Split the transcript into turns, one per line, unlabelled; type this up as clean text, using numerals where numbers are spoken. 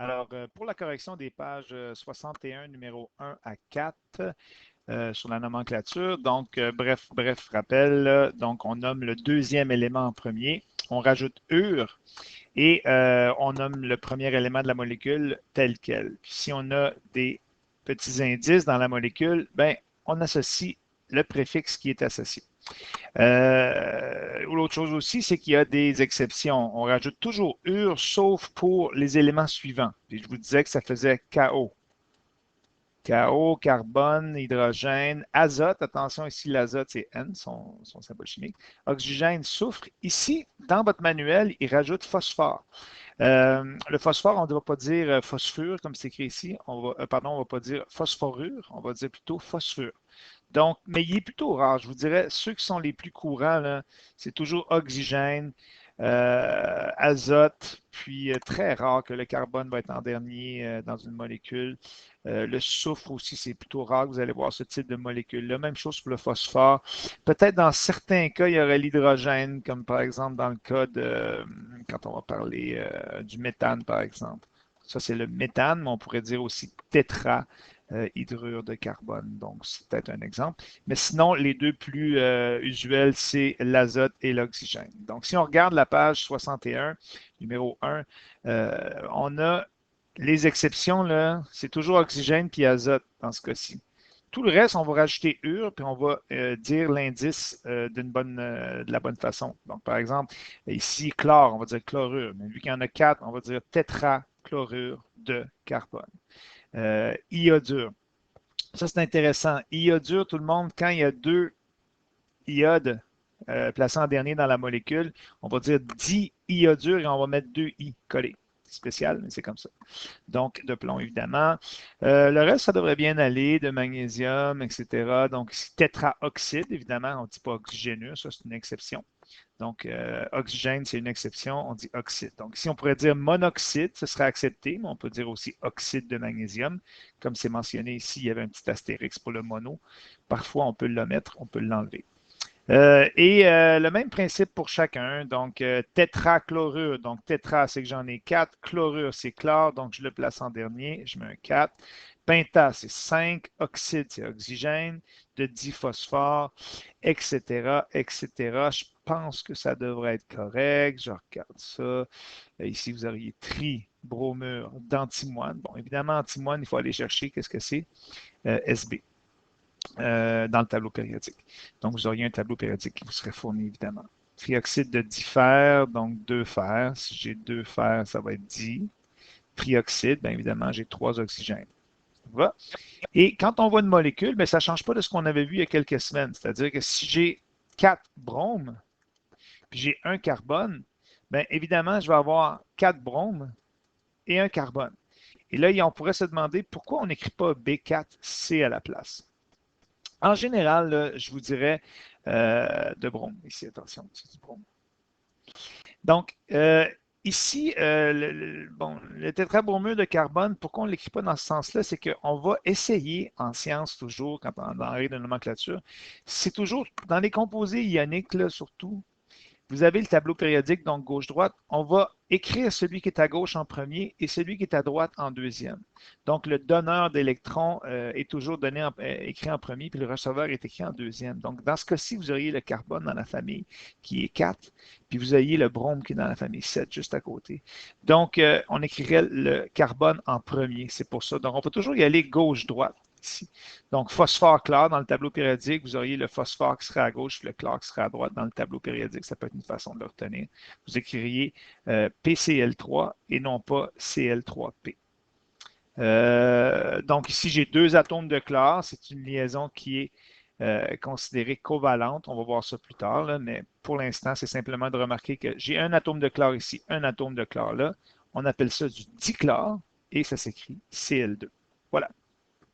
Alors, pour la correction des pages 61, numéro 1 à 4, sur la nomenclature, donc, bref rappel, donc on nomme le deuxième élément en premier, on rajoute ur et on nomme le premier élément de la molécule tel quel. Puis si on a des petits indices dans la molécule, ben, on associe le préfixe qui est associé. L'autre chose aussi, c'est qu'il y a des exceptions. On rajoute toujours ur, sauf pour les éléments suivants. Puis je vous disais que ça faisait KO. KO, carbone, hydrogène, azote. Attention ici, l'azote, c'est N, son symbole chimique. Oxygène, soufre. Ici, dans votre manuel, il rajoute phosphore. Le phosphore, on ne va pas dire phosphure, comme c'est écrit ici. Pardon, on ne va pas dire phosphorure, on va dire plutôt phosphure. Donc, mais il est plutôt rare. Je vous dirais, ceux qui sont les plus courants, c'est toujours oxygène, azote, puis très rare que le carbone va être en dernier dans une molécule. Le soufre aussi, c'est plutôt rare que vous allez voir ce type de molécule-là. Même chose pour le phosphore. Peut-être dans certains cas, il y aurait l'hydrogène, comme par exemple dans le cas de, quand on va parler du méthane, par exemple. Ça, c'est le méthane, mais on pourrait dire aussi tétrahydrure de carbone. Donc, c'est peut-être un exemple. Mais sinon, les deux plus usuels, c'est l'azote et l'oxygène. Donc, si on regarde la page 61, numéro 1, on a les exceptions, là, c'est toujours oxygène puis azote dans ce cas-ci. Tout le reste, on va rajouter ur, puis on va dire l'indice de la bonne façon. Donc, par exemple, ici, chlore, on va dire chlorure. Mais vu qu'il y en a quatre, on va dire tétrachlorure de carbone. Iodure. Ça, c'est intéressant. Iodure, tout le monde, quand il y a deux iodes placés en dernier dans la molécule, on va dire diiodure et on va mettre deux i collés. C'est spécial, mais c'est comme ça. Donc, de plomb, évidemment. Le reste, ça devrait bien aller, de magnésium, etc. Donc, ici, tétraoxyde, évidemment, on ne dit pas oxygéneux, ça, c'est une exception. Donc, oxygène, c'est une exception, on dit oxyde. Donc, si on pourrait dire monoxyde, ce serait accepté, mais on peut dire aussi oxyde de magnésium. Comme c'est mentionné ici, il y avait un petit astérix pour le mono. Parfois, on peut l'omettre, on peut l'enlever. Le même principe pour chacun. Donc, tétrachlorure. Donc, tétra, c'est que j'en ai 4. Chlorure, c'est chlore. Donc, je le place en dernier. Je mets un 4. Penta, c'est 5. Oxyde, c'est oxygène. De diphosphore, etc., etc. Je pense que ça devrait être correct. Je regarde ça. Ici, vous auriez tribromure d'antimoine. Bon, évidemment, antimoine, il faut aller chercher. Qu'est-ce que c'est? SB. Dans le tableau périodique. Donc, vous auriez un tableau périodique qui vous serait fourni, évidemment. Trioxyde de difer, donc 2 fers. Si j'ai 2 fers, ça va être di. Trioxyde, bien évidemment, j'ai 3 oxygènes. Voilà. Et quand on voit une molécule, bien, ça ne change pas de ce qu'on avait vu il y a quelques semaines. C'est-à-dire que si j'ai 4 bromes, puis j'ai un carbone, bien évidemment, je vais avoir 4 bromes et un carbone. Et là, on pourrait se demander pourquoi on n'écrit pas B4C à la place. En général, là, je vous dirais de brome. Ici, attention, c'est du brome. Donc, ici, le tétrabromure de carbone, pourquoi on ne l'écrit pas dans ce sens-là? C'est qu'on va essayer en science toujours, quand on dans de nomenclature, c'est toujours dans les composés ioniques, là, surtout, vous avez le tableau périodique, donc gauche-droite. On va écrire celui qui est à gauche en premier et celui qui est à droite en deuxième. Donc, le donneur d'électrons est toujours écrit en premier, puis le receveur est écrit en deuxième. Donc, dans ce cas-ci, vous auriez le carbone dans la famille qui est 4, puis vous auriez le brome qui est dans la famille 7, juste à côté. Donc, on écrirait le carbone en premier. C'est pour ça. Donc, on peut toujours y aller gauche-droite. Ici. Donc, phosphore-chlore dans le tableau périodique, vous auriez le phosphore qui serait à gauche, le chlore qui serait à droite dans le tableau périodique. Ça peut être une façon de le retenir. Vous écririez PCl3 et non pas Cl3P. Donc, ici, j'ai 2 atomes de chlore. C'est une liaison qui est considérée covalente. On va voir ça plus tard, là, mais pour l'instant, c'est simplement de remarquer que j'ai un atome de chlore ici, un atome de chlore là. On appelle ça du dichlore et ça s'écrit Cl2. Voilà.